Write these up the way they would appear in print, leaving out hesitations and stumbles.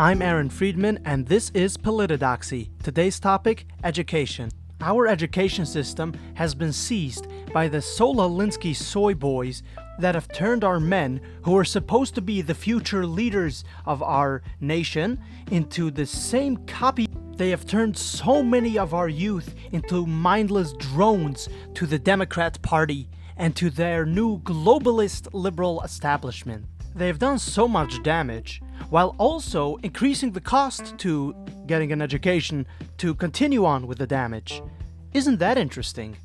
I'm Aaron Friedman, and this is Politidoxy. Today's topic, education. Our education system has been seized by the Saul-Alinsky soy boys that have turned our men, who are supposed to be the future leaders of our nation, into the same copy. They have turned so many of our youth into mindless drones to the Democrat Party and to their new globalist liberal establishment. They have done so much damage, while also increasing the cost to getting an education to continue on with the damage. Isn't that interesting?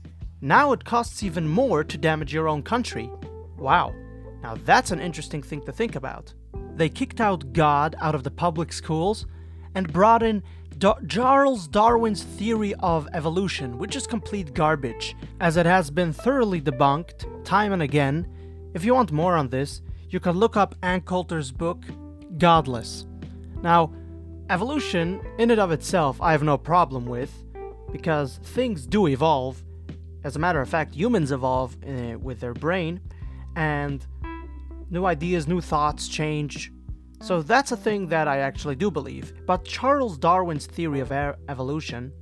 Now it costs even more to damage your own country. Wow, now that's an interesting thing to think about. They kicked out God out of the public schools and brought in Charles Darwin's theory of evolution, which is complete garbage, as it has been thoroughly debunked time and again. If you want more on this, you can look up Ann Coulter's book, Godless. Now, evolution in and of itself I have no problem with, because things do evolve. As a matter of fact, humans evolve with their brain, and new ideas, new thoughts change. So that's a thing that I actually do believe. But Charles Darwin's theory of evolution,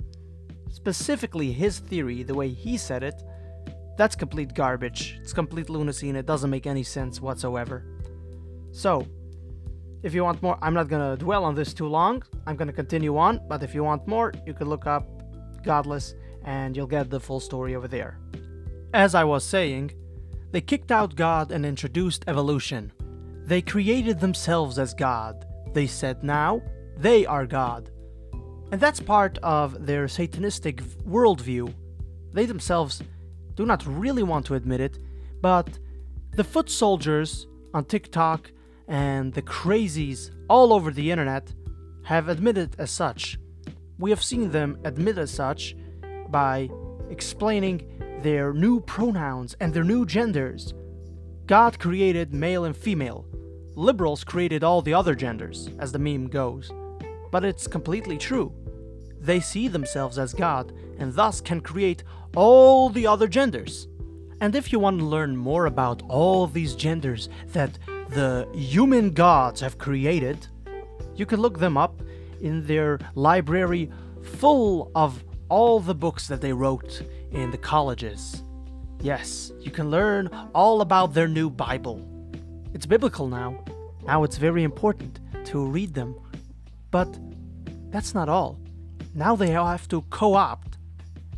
specifically his theory, the way he said it, that's complete garbage. It's complete lunacy and it doesn't make any sense whatsoever. So, if you want more, I'm not gonna dwell on this too long. I'm gonna continue on, but if you want more, you can look up Godless and you'll get the full story over there. As I was saying, they kicked out God and introduced evolution. They created themselves as God. They said now they are God. And that's part of their satanistic worldview. They themselves do not really want to admit it, but the foot soldiers on TikTok and the crazies all over the internet have admitted as such. We have seen them admit as such by explaining their new pronouns and their new genders. God created male and female. Liberals created all the other genders, as the meme goes. But it's completely true. They see themselves as God and thus can create all the other genders. And if you want to learn more about all these genders that the human gods have created, you can look them up in their library full of all the books that they wrote in the colleges. Yes, you can learn all about their new Bible. It's biblical now. Now it's very important to read them. But that's not all. Now they have to co-opt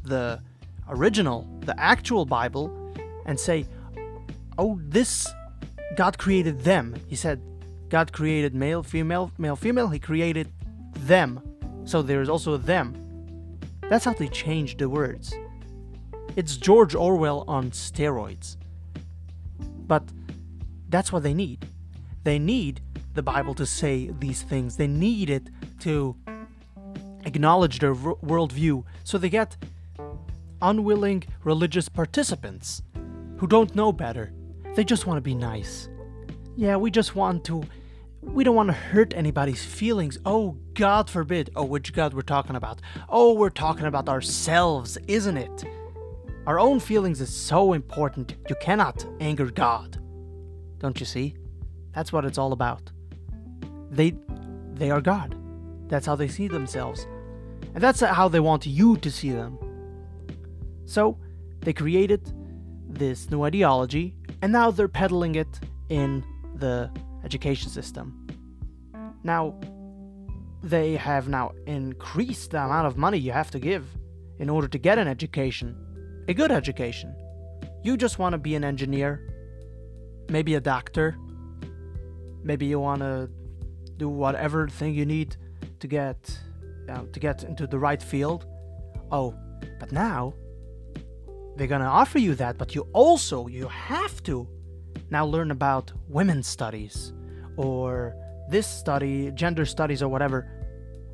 the original, the actual Bible, and say, oh, this, God created them. He said, God created male, female, male, female. He created them. So there's also them. That's how they changed the words. It's George Orwell on steroids. But that's what they need. They need the Bible to say these things. They need it to acknowledge their worldview, so they get unwilling religious participants who don't know better. They just want to be nice. Yeah, we don't want to hurt anybody's feelings. Oh, God forbid. Oh, which God we're talking about? Oh, we're talking about ourselves, isn't it? Our own feelings is so important. You cannot anger God. Don't you see? That's what it's all about. They are God. That's how they see themselves. And that's how they want you to see them. So, they created this new ideology, and now they're peddling it in the education system. Now, they have now increased the amount of money you have to give in order to get an education. A good education. You just want to be an engineer, maybe a doctor, maybe you want to do whatever thing you need to get into the right field. Oh, but now they're gonna offer you that, but you have to now learn about women's studies or this study, gender studies or whatever.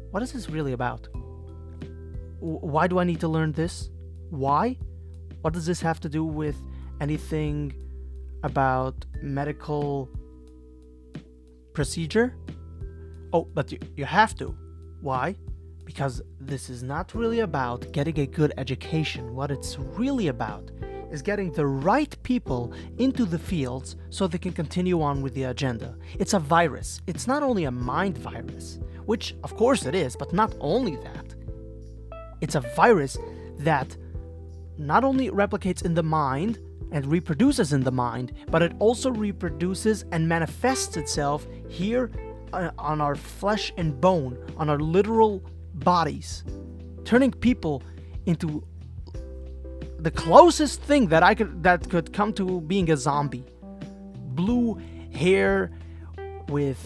What is this really about? Why do I need to learn this? Why? What does this have to do with anything about medical procedure? Oh, but you have to. Why? Because this is not really about getting a good education. What it's really about is getting the right people into the fields so they can continue on with the agenda. It's a virus. It's not only a mind virus, which of course it is, but not only that. It's a virus that not only replicates in the mind and reproduces in the mind, but it also reproduces and manifests itself here on our flesh and bone, on our literal bodies, turning people into the closest thing that could come to being a zombie. Blue hair with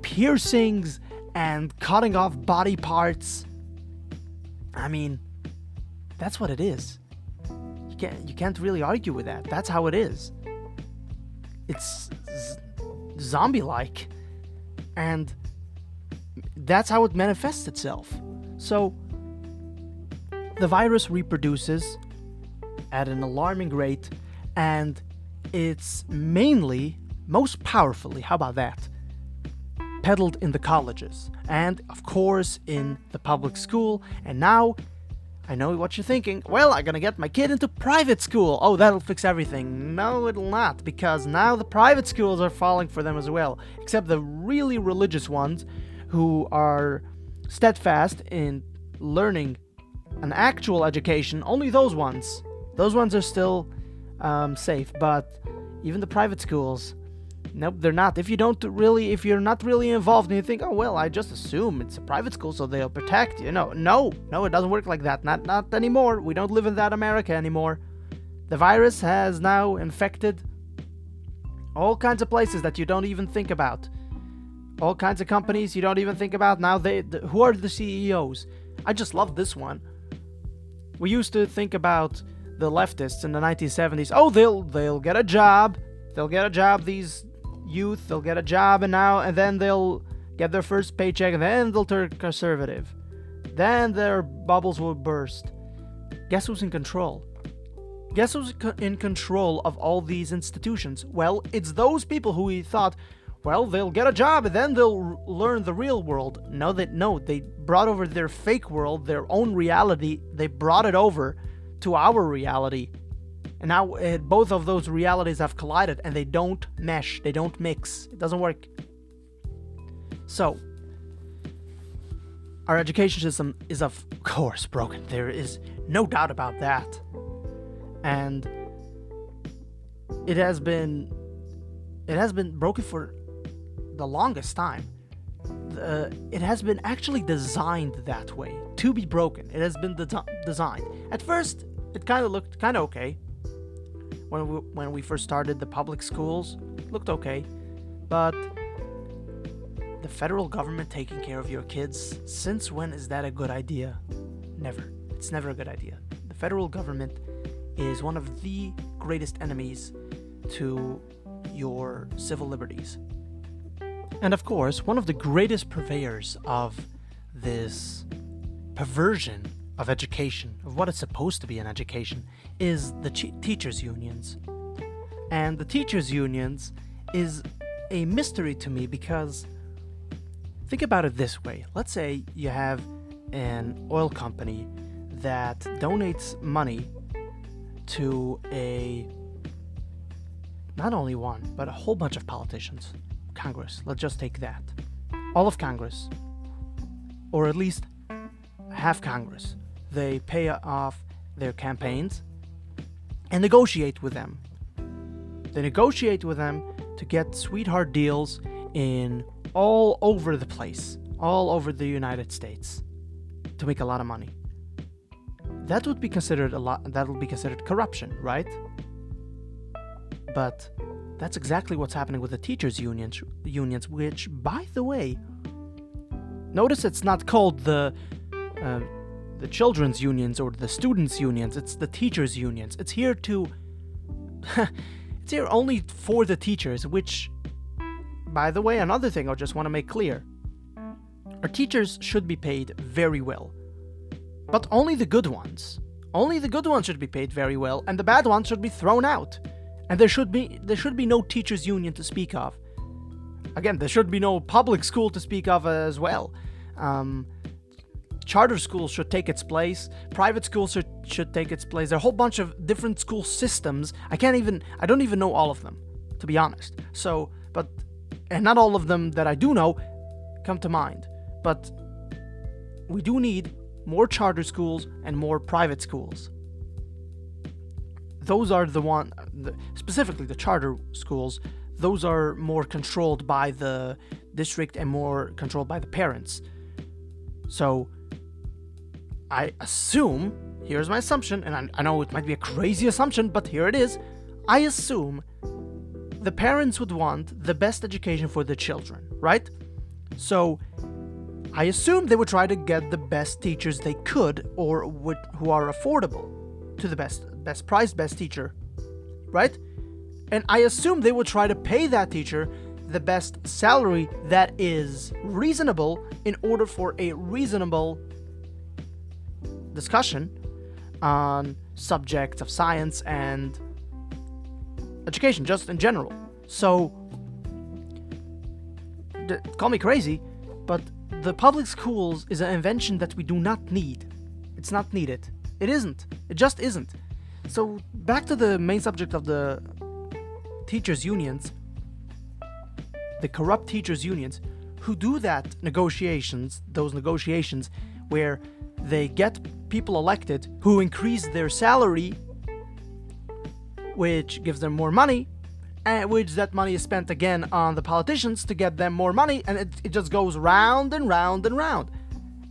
piercings and cutting off body parts. I mean, that's what it is. You can't really argue with that. That's how it is. It's zombie-like, and that's how it manifests itself. So the virus reproduces at an alarming rate, and it's mainly, most powerfully, how about that, peddled in the colleges, and of course in the public school. And now, I know what you're thinking, well, I'm gonna get my kid into private school. Oh, that'll fix everything. No, it'll not, because now the private schools are falling for them as well, except the really religious ones who are steadfast in learning an actual education. Only those ones are still safe, but even the private schools, nope, they're not. If you're not really involved and you think, oh well, I just assume it's a private school so they'll protect you. No, it doesn't work like that. Not anymore. We don't live in that America anymore. The virus has now infected all kinds of places that you don't even think about. All kinds of companies you don't even think about. Now who are the CEOs? I just love this one. We used to think about the leftists in the 1970s. Oh, they'll get a job. They'll get a job, these youth. They'll get a job, and then they'll get their first paycheck, and then they'll turn conservative. Then their bubbles will burst. Guess who's in control? Guess who's in control of all these institutions? Well, it's those people who we thought, well, they'll get a job and then they'll learn the real world. No, they brought over their fake world, their own reality. They brought it over to our reality. And now both of those realities have collided, and they don't mesh, they don't mix. It doesn't work. So, our education system is of course broken. There is no doubt about that. And it has been broken for the longest time. It has been actually designed that way, to be broken. It has been designed. At first, it kind of looked kind of okay. When we first started the public schools, it looked okay. But the federal government taking care of your kids, since when is that a good idea? Never. It's never a good idea. The federal government is one of the greatest enemies to your civil liberties. And of course, one of the greatest purveyors of this perversion of education, of what is supposed to be an education, is the teachers' unions. And the teachers' unions is a mystery to me because, think about it this way. Let's say you have an oil company that donates money to not only one, but a whole bunch of politicians. Congress, let's just take that. All of Congress, or at least half Congress, they pay off their campaigns and negotiate with them. They negotiate with them to get sweetheart deals in all over the place, all over the United States, to make a lot of money. That would be considered corruption, right? But that's exactly what's happening with the teachers' unions, which, by the way, notice it's not called the children's unions or the students' unions. It's the teachers' unions. It's here to... it's here only for the teachers, which, by the way, another thing I just want to make clear. Our teachers should be paid very well. But only the good ones. Only the good ones should be paid very well, and the bad ones should be thrown out. And there should be no teachers' union to speak of. Again, there should be no public school to speak of as well. charter schools should take its place. Private schools should take its place. There are a whole bunch of different school systems. I don't even know all of them, to be honest. And not all of them that I do know come to mind. But we do need more charter schools and more private schools. Those are specifically the charter schools, those are more controlled by the district and more controlled by the parents. So I assume, here's my assumption, and I know it might be a crazy assumption, but here it is. I assume the parents would want the best education for their children, right? So I assume they would try to get the best teachers they could, or who are affordable to the best price, best teacher, right? And I assume they would try to pay that teacher the best salary that is reasonable in order for a reasonable discussion on subjects of science and education, just in general. So, call me crazy, but the public schools is an invention that we do not need. It's not needed. It isn't. It just isn't. So, back to the main subject of the teachers' unions, the corrupt teachers' unions, who do those negotiations where they get people elected who increase their salary, which gives them more money, and which that money is spent again on the politicians to get them more money, and it just goes round and round and round.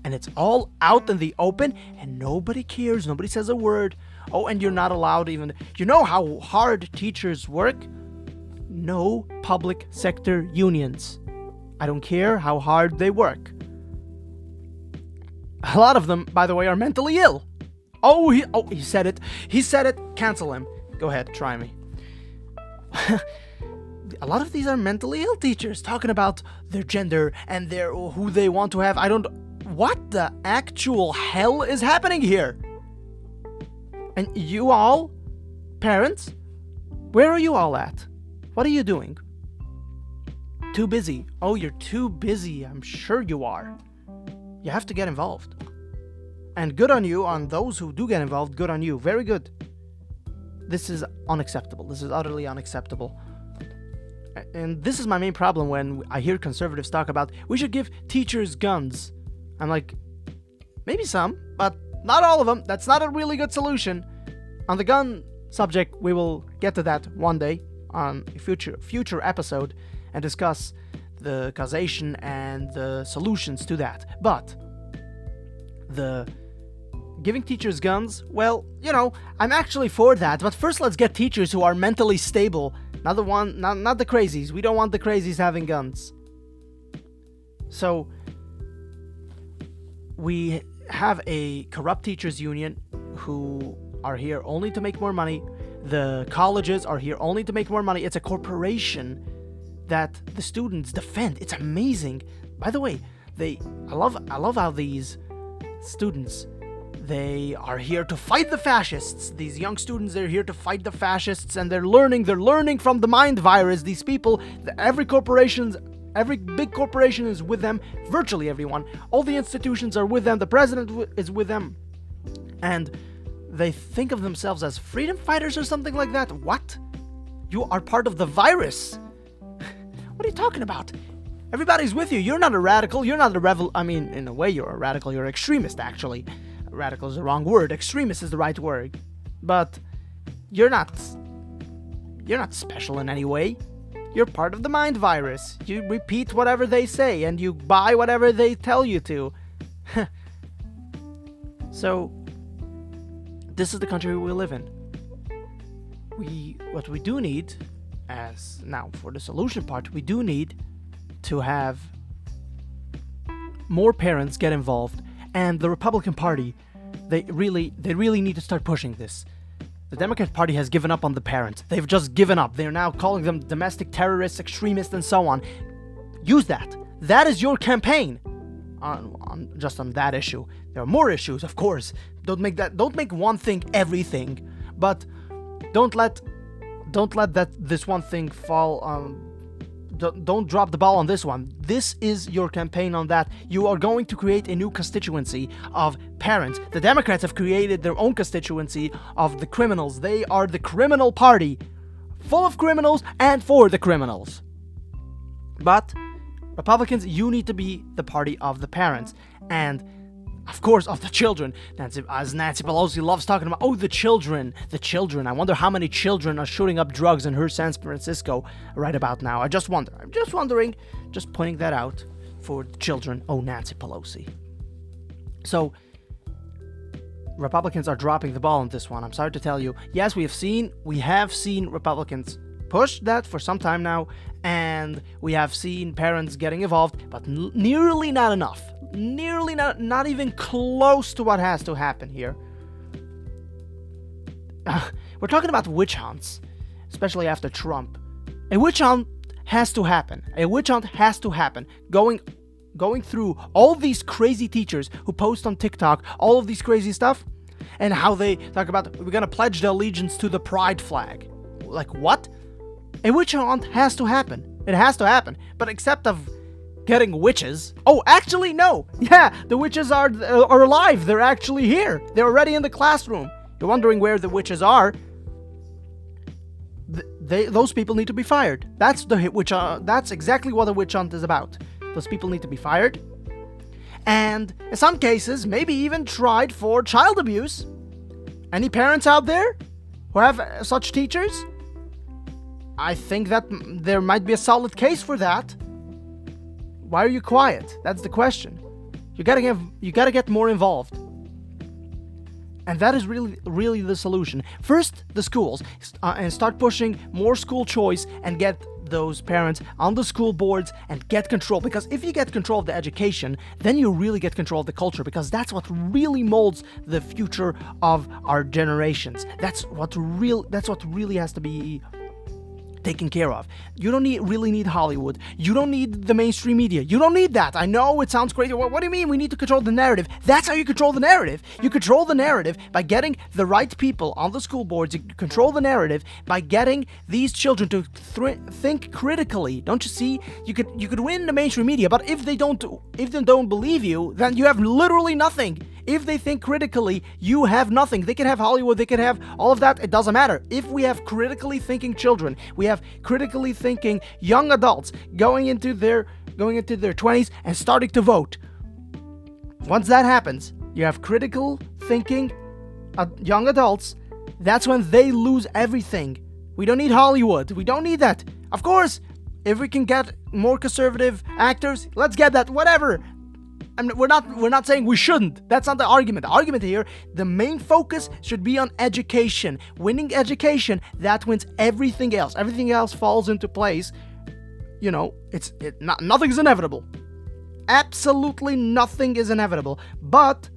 And it's all out in the open, and nobody cares, nobody says a word. Oh, and you're not allowed even... You know how hard teachers work? No public sector unions. I don't care how hard they work. A lot of them, by the way, are mentally ill. He said it. He said it. Cancel him. Go ahead, try me. A lot of these are mentally ill teachers talking about their gender and who they want to have. What the actual hell is happening here? And you all, parents, where are you all at? What are you doing? Too busy. Oh, you're too busy. I'm sure you are. You have to get involved. And good on you, on those who do get involved, good on you. Very good. This is unacceptable. This is utterly unacceptable. And this is my main problem when I hear conservatives talk about we should give teachers guns. I'm like, maybe some, but not all of them. That's not a really good solution. On the gun subject, we will get to that one day on a future episode and discuss the causation and the solutions to that. But the giving teachers guns, well, I'm actually for that. But first, let's get teachers who are mentally stable. Not the crazies. We don't want the crazies having guns. So we have a corrupt teachers union who are here only to make more money. The colleges are here only to make more money. It's a corporation that the students defend. It's amazing. By the way, I love how these students, they are here to fight the fascists. These young students, they're here to fight the fascists, and they're learning from the mind virus. These people, every big corporation is with them, virtually everyone. All the institutions are with them, the president is with them. And they think of themselves as freedom fighters or something like that. What? You are part of the virus. What are you talking about? Everybody's with you. You're not a radical. You're not a in a way, you're a radical. You're an extremist, actually. Radical is the wrong word. Extremist is the right word. But you're not special in any way. You're part of the mind virus. You repeat whatever they say, and you buy whatever they tell you to. So, this is the country we live in. What we do need, for the solution part, we do need to have more parents get involved, and the Republican Party, they really need to start pushing this. The Democrat Party has given up on the parents. They've just given up. They're now calling them domestic terrorists, extremists, and so on. Use that. That is your campaign. On that issue. There are more issues, of course. Don't make one thing everything. But don't let this one thing fall don't drop the ball on this one. This is your campaign on that. You are going to create a new constituency of parents. The Democrats have created their own constituency of the criminals. They are the criminal party, full of criminals and for the criminals. But Republicans, you need to be the party of the parents and, of course, of the children. As Nancy Pelosi loves talking about, the children. I wonder how many children are shooting up drugs in her San Francisco right about now. I'm just wondering, just pointing that out for the children. Nancy Pelosi. So, Republicans are dropping the ball on this one. I'm sorry to tell you. Yes, we have seen Republicans push that for some time now, and we have seen parents getting involved, but nearly not enough. Nearly not even close to what has to happen here. We're talking about witch hunts, especially after Trump. A witch hunt has to happen. Going through all these crazy teachers who post on TikTok all of these crazy stuff, and how they talk about, we're gonna pledge the allegiance to the pride flag. Like, what? A witch hunt has to happen. It has to happen. But except of getting witches. Actually, no. Yeah, the witches are alive. They're actually here. They're already in the classroom. You're wondering where the witches are. Those people need to be fired. That's exactly what a witch hunt is about. Those people need to be fired. And in some cases, maybe even tried for child abuse. Any parents out there who have such teachers? I think that there might be a solid case for that. Why are you quiet? That's the question. You gotta get more involved. And that is really the solution. First, the schools, and start pushing more school choice and get those parents on the school boards and get control. Because if you get control of the education, then you really get control of the culture, because that's what really molds the future of our generations. That's what really has to be taken care of. You don't really need Hollywood. You don't need the mainstream media. You don't need that. I know it sounds crazy. What do you mean we need to control the narrative? That's how you control the narrative. You control the narrative by getting the right people on the school boards. You control the narrative by getting these children to think critically. Don't you see? You could win the mainstream media, but if they don't believe you, then you have literally nothing. If they think critically, you have nothing. They can have Hollywood, they can have all of that, it doesn't matter. If we have critically thinking children, we have critically thinking young adults going into their 20s and starting to vote. Once that happens, you have critical thinking young adults, that's when they lose everything. We don't need Hollywood. We don't need that. Of course, if we can get more conservative actors, let's get that, whatever. I mean, we're not saying we shouldn't. That's not the argument. The argument here, the main focus should be on education. Winning education, that wins everything else. Everything else falls into place. You know, nothing's inevitable. Absolutely nothing is inevitable. But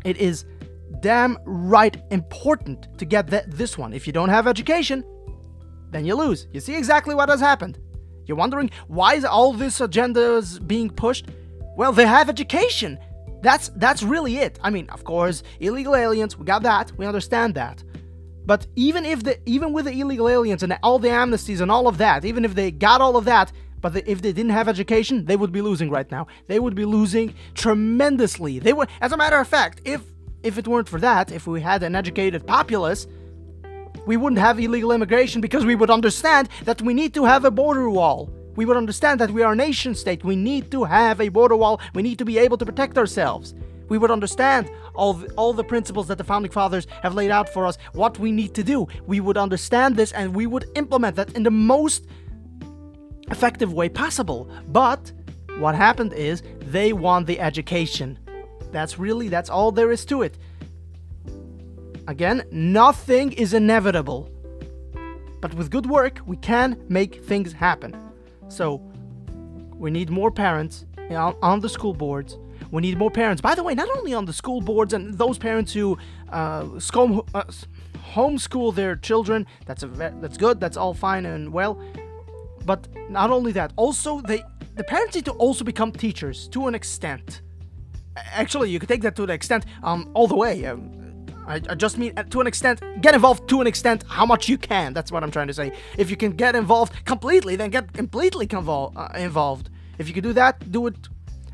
it is damn right important to get this one. If you don't have education, then you lose. You see exactly what has happened. You're wondering, why is all this agenda being pushed? Well, they have education. That's really it. I mean, of course, illegal aliens, we got that. We understand that. But even with the illegal aliens and all the amnesties and all of that, even if they got all of that, but if they didn't have education, they would be losing right now. They would be losing tremendously. They would, as a matter of fact, if it weren't for that, if we had an educated populace, we wouldn't have illegal immigration, because we would understand that we need to have a border wall. We would understand that we are a nation state. We need to have a border wall. We need to be able to protect ourselves. We would understand all the principles that the Founding Fathers have laid out for us, what we need to do. We would understand this and we would implement that in the most effective way possible. But what happened is they want the education. That's all there is to it. Again, nothing is inevitable. But with good work, we can make things happen. So, we need more parents on the school boards. We need more parents, by the way, not only on the school boards and those parents who homeschool their children. That's good. That's all fine and well. But not only that, also the parents need to also become teachers to an extent. Actually, you could take that to the extent all the way. I just mean to an extent. Get involved to an extent, how much you can. That's what I'm trying to say. If you can get involved completely, then get completely involved. If you can do that, do it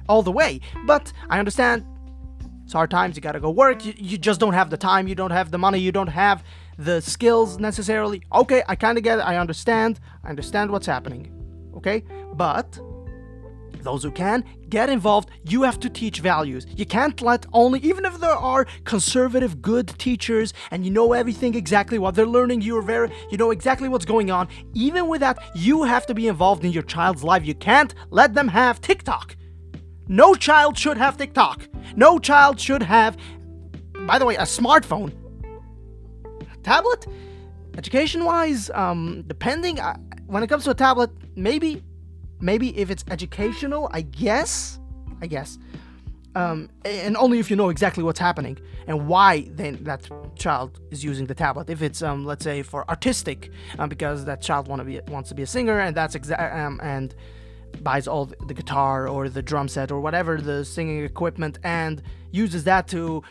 all the way. But I understand it's hard times. You gotta go work. You just don't have the time. You don't have the money. You don't have the skills necessarily. Okay, I kind of get it. I understand what's happening. Okay, but those who can, get involved. You have to teach values. You can't let only, even if there are conservative, good teachers and you know everything exactly what they're learning, you know exactly what's going on. Even with that, you have to be involved in your child's life. You can't let them have TikTok. No child should have TikTok. No child should have, by the way, a smartphone. Tablet? Education-wise, depending, when it comes to a tablet, maybe if it's educational, I guess, and only if you know exactly what's happening and why then that child is using the tablet. If it's let's say for artistic, because that child wants to be a singer, and that's and buys all the guitar or the drum set or whatever the singing equipment and uses that to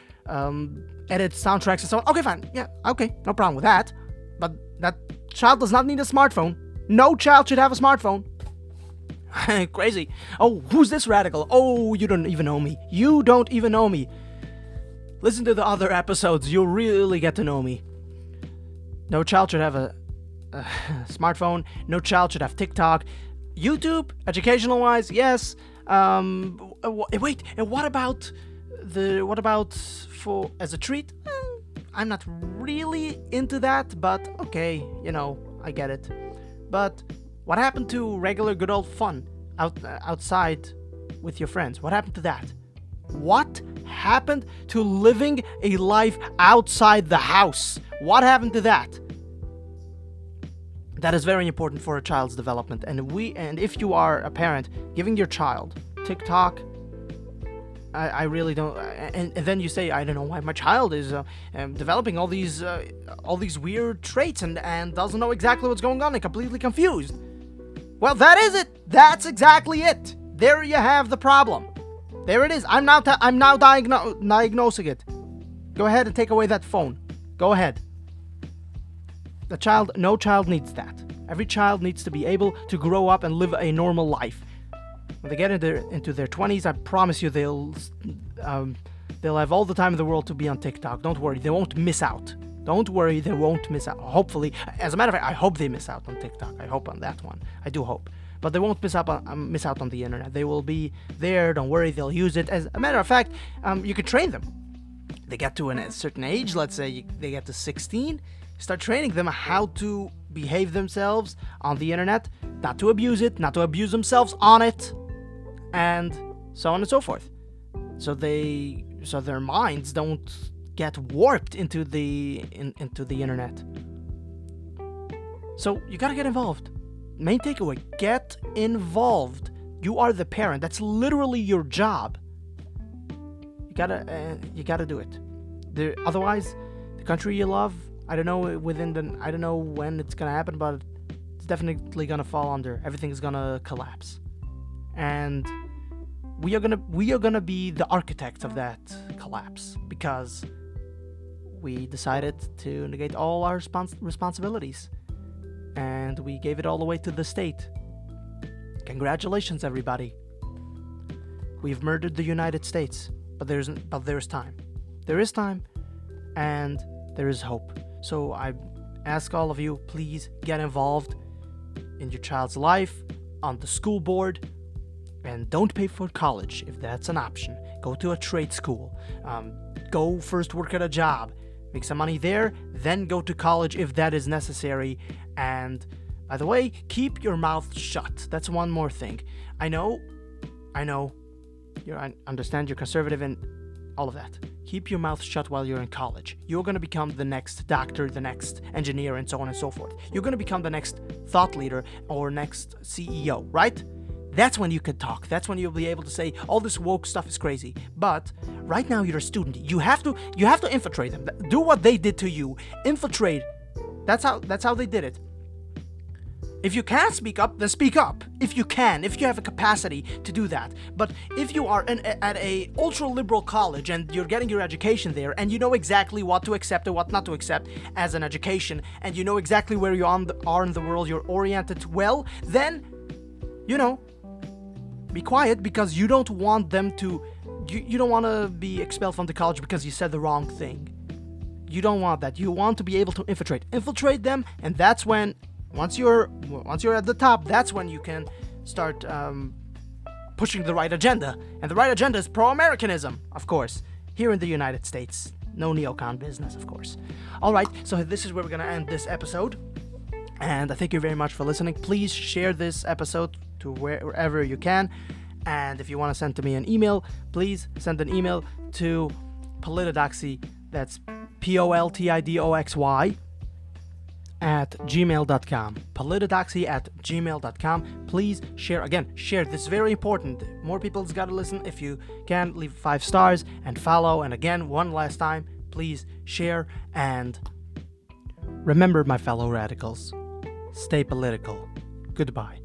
edit soundtracks and so on. Okay, fine, yeah, okay, no problem with that. But that child does not need a smartphone. No child should have a smartphone. Crazy. Oh, who's this radical? Oh, you don't even know me. You don't even know me. Listen to the other episodes. You'll really get to know me. No child should have a smartphone. No child should have TikTok. YouTube, educational-wise, yes. Wait, and what about for as a treat? I'm not really into that, but okay, I get it. But what happened to regular good old fun outside with your friends? What happened to that? What happened to living a life outside the house? What happened to that? That is very important for a child's development. And if you are a parent, giving your child TikTok, I really don't. And then you say, I don't know why my child is developing all these weird traits and doesn't know exactly what's going on and completely confused. Well, that is it. That's exactly it. There you have the problem. There it is. I'm now diagnosing it. Go ahead and take away that phone. Go ahead. No child needs that. Every child needs to be able to grow up and live a normal life. When they get into their 20s, I promise you they'll have all the time in the world to be on TikTok. Don't worry, they won't miss out. Don't worry, they won't miss out. Hopefully, as a matter of fact, I hope they miss out on TikTok. I hope on that one. I do hope. But they won't miss out on the internet. They will be there. Don't worry, they'll use it. As a matter of fact, you could train them. They get to a certain age. Let's say they get to 16. Start training them how to behave themselves on the internet, not to abuse it, not to abuse themselves on it, and so on and so forth. So their minds don't get warped into the internet. So you gotta get involved. Main takeaway: get involved. You are the parent. That's literally your job. You gotta do it. Otherwise, the country you love, I don't know when it's gonna happen, but it's definitely gonna fall under. Everything's gonna collapse, and we are gonna be the architects of that collapse because we decided to negate all our responsibilities, and we gave it all away to the state. Congratulations, everybody. We've murdered the United States, but there's time. There is time, and there is hope. So I ask all of you, please get involved in your child's life, on the school board, and don't pay for college if that's an option. Go to a trade school. Go first work at a job. Make some money there, then go to college if that is necessary. And by the way, keep your mouth shut. That's one more thing. I know. I understand you're conservative and all of that. Keep your mouth shut while you're in college. You're going to become the next doctor, the next engineer, and so on and so forth. You're going to become the next thought leader or next CEO, right? That's when you can talk. That's when you'll be able to say all this woke stuff is crazy. But right now you're a student. You have to infiltrate them. Do what they did to you. Infiltrate. That's how they did it. If you can't speak up, then speak up. If you can, if you have a capacity to do that. But if you are at a ultra-liberal college and you're getting your education there and you know exactly what to accept and what not to accept as an education, and you know exactly where you are in the world, you're oriented well, then, be quiet, because you don't want them to, you don't want to be expelled from the college because you said the wrong thing. You don't want that. You want to be able to infiltrate them, and that's when, once you're at the top, that's when you can start pushing the right agenda. And the right agenda is pro-Americanism, of course, here in the United States. No neocon business, of course. All right, so this is where we're going to end this episode. And I thank you very much for listening. Please share this episode to wherever you can. And if you want to send to me an email, please send an email to Politidoxy, that's POLTIDOXY, at gmail.com. Politidoxy@gmail.com. Please share. Again, share. This is very important. More people's got to listen. If you can, leave 5 stars and follow. And again, one last time, please share. And remember, my fellow radicals, stay political. Goodbye.